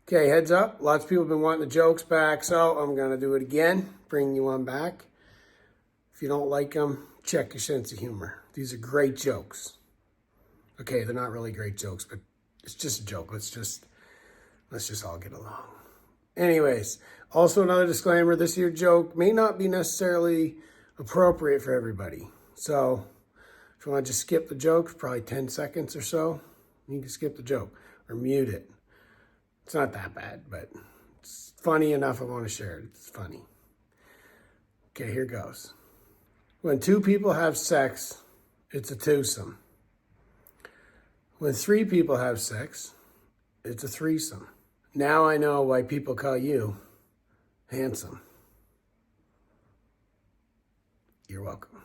Okay, heads up. Lots of people have been wanting the jokes back, so I'm going to do it again. Bring you one back. If you don't like them, check your sense of humor. These are great jokes. Okay, they're not really great jokes, but it's just a joke. Let's just all get along. Anyways, also another disclaimer, this here joke may not be necessarily appropriate for everybody. So if you want to just skip the joke, probably 10 seconds or so, you can skip the joke or mute it. It's not that bad, but it's funny enough I want to share it. It's funny. Okay, here goes. When two people have sex, it's a twosome. When three people have sex, it's a threesome. Now I know why people call you handsome. You're welcome.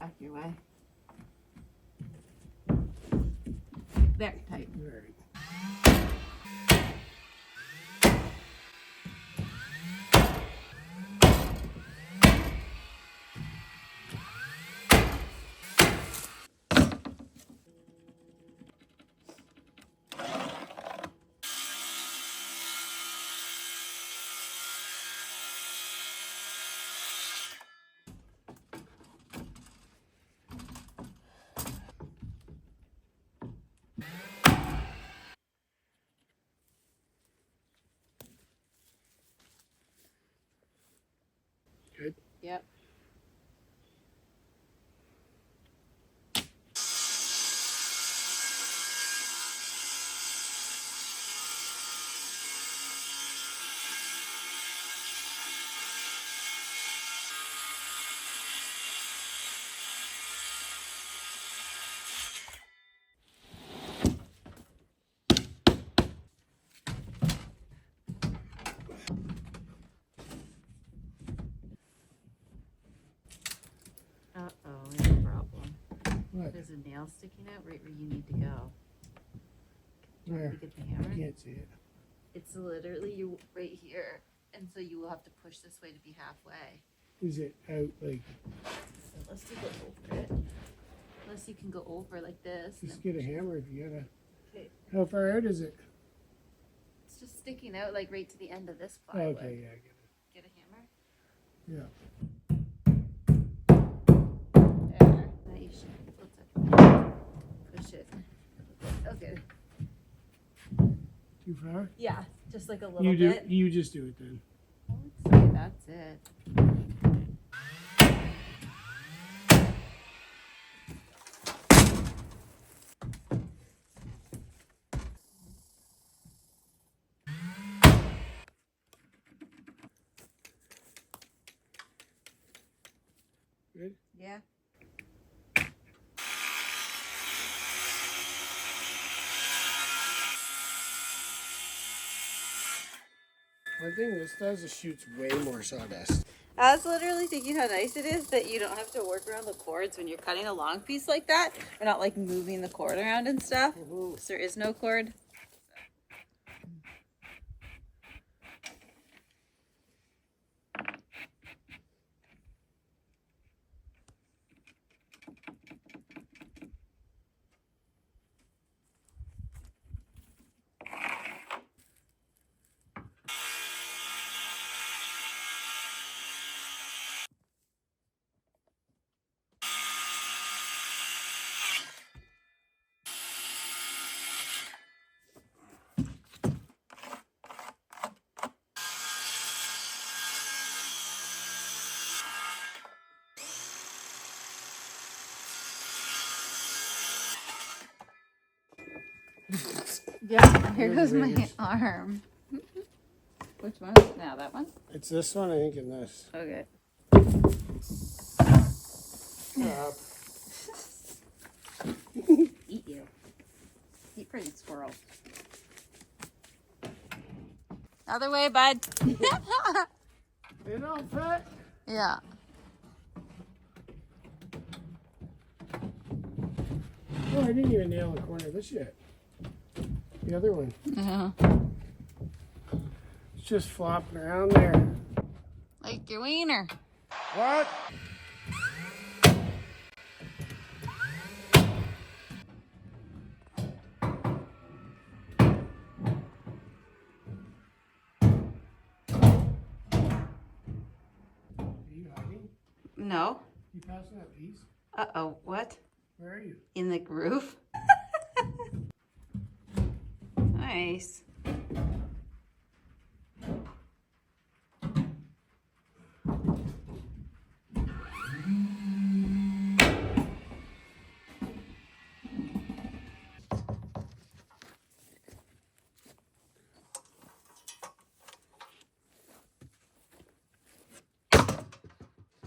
back your way. Very tight. Very. Good. Yep. Uh-oh, we have a problem. What? There's a nail sticking out right where you need to go. Where? To get the hammer? I can't see it. It's literally you right here. And so you will have to push this way to be halfway. Is it out like? So unless you go over it. Unless you can go over like this. Just get a hammer if you gotta. Okay. How far out is it? It's just sticking out like right to the end of this Oh, plywood. okay, yeah, I get Get a hammer? it. Yeah. There. Now you should push it. Okay. Too far? Yeah, just like a little You do. bit. You just do it then. Let's see, that's it. Good. Yeah. One thing this does is shoots way more sawdust. I was literally thinking how nice it is that you don't have to work around the cords when you're cutting a long piece like that. You're not like moving the cord around and stuff. Mm-hmm. So there is no cord. Yeah, here goes my arm. Which one? Now that one? It's this one, I think, and this. Okay. Eat you. Eat pretty squirrel. Other way, bud. It all fit? Yeah. Oh, I didn't even nail the corner of this yet. The other one. Yeah. It's just flopping around there. Like your wiener. What? Are you hiding? No. You passing that piece? Uh-oh. What? Where are you? In the groove? Nice.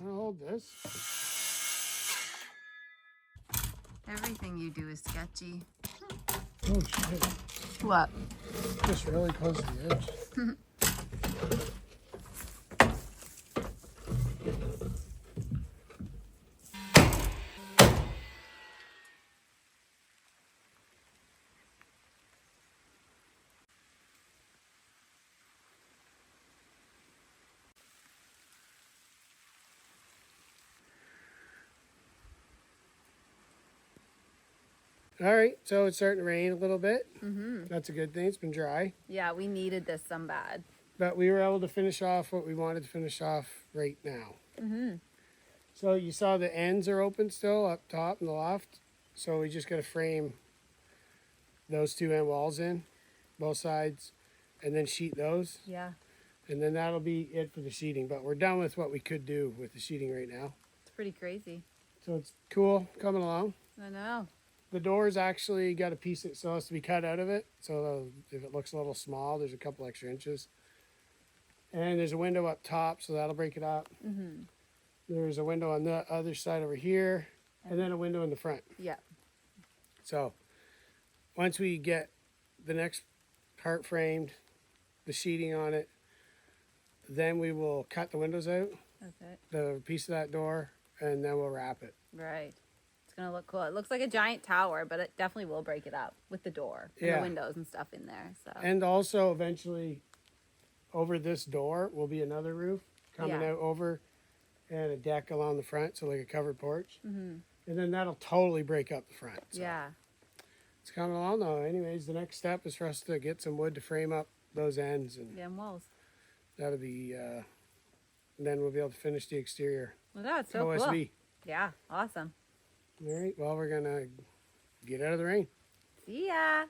I'll hold this. Everything you do is sketchy. Oh shit. What? Just really close to the edge. All right, so it's starting to rain a little bit. That's a good thing. It's been dry. Yeah, we needed this some bad. But we were able to finish off what we wanted to finish off right now. So you saw the ends are open still up top in the loft. So we just got to frame those two end walls in, both sides, and then sheet those. Yeah, And then that'll be it for the sheeting. But we're done with what we could do with the sheeting right now. it's pretty crazy. So it's cool coming along. I know. The door's actually got a piece that still has to be cut out of it. So if it looks a little small, there's a couple extra inches. And there's a window up top, so that'll break it up. There's a window on the other side over here, and then a window in the front. Yeah. So once we get the next part framed, the sheeting on it, then we will cut the windows out, Okay. the piece of that door, and then we'll wrap it. Right. It's gonna look cool. It looks like a giant tower, but it definitely will break it up with the door and Yeah. the windows and stuff in there. So And also eventually over this door will be another roof coming Yeah. out over and a deck along the front, so like a covered porch. And then that'll totally break up the front. So yeah. it's coming along though. Anyways, the next step is for us to get some wood to frame up those ends, and Damn walls. that'll be, then we'll be able to finish the exterior. Well, that's so OSB. cool. Yeah. Awesome. All right, well, we're gonna get out of the rain. See ya.